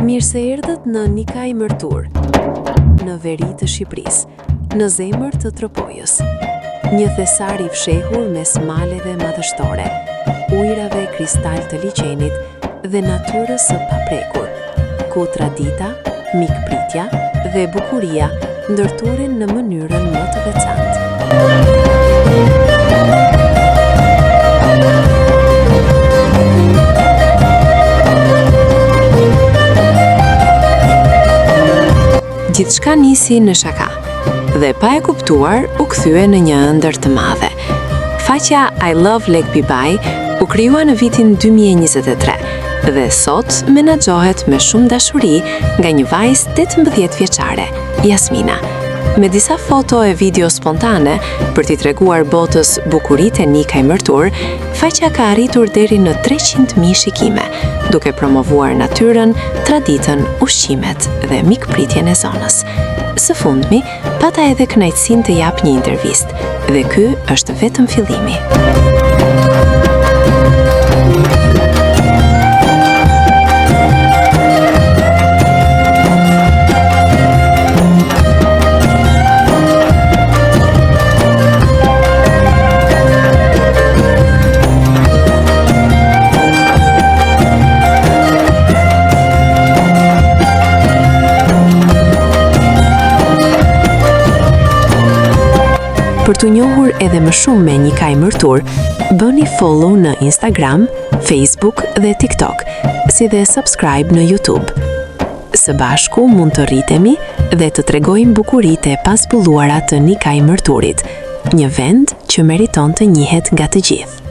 Mirë se erdhët në Nikaj Mërtur, në veri të Shqipërisë, në zemër të Tropojës. Një thesar i fshehur mes maleve madhështore, ujrave kristal të liçenit dhe natyrës së paprekur, ku tradita, mikpritja dhe bukuria ndërturen në mënyrën më të veçantë. Gjithçka nisi në shaka, dhe pa e kuptuar u kthye në një ëndër të madhe. Faqja I Love Lekbibaj u krijua në vitin 2023 dhe sot menaxhohet me shumë dashuri nga një vajzë 18 vjeçare, Jasmina. Me disa foto e video spontane për t'i treguar botës bukuritë e Nikaj Mërtur, faqja ka arritur deri në 300.000 shikime, duke promovuar natyrën, traditën, ushqimet dhe mikpritjen e zonës. Së fundmi, pata edhe kënaqësinë të jap një intervistë, dhe ky është vetëm fillimi. Për të njohur edhe më shumë me Nikaj Mërtur, bëni follow në Instagram, Facebook dhe TikTok, si dhe subscribe në YouTube. Së bashku mund të rritemi dhe të tregojmë bukuritë e pazbulluara të Nikaj Mërturit, një vend që meriton të njihet nga të gjithë.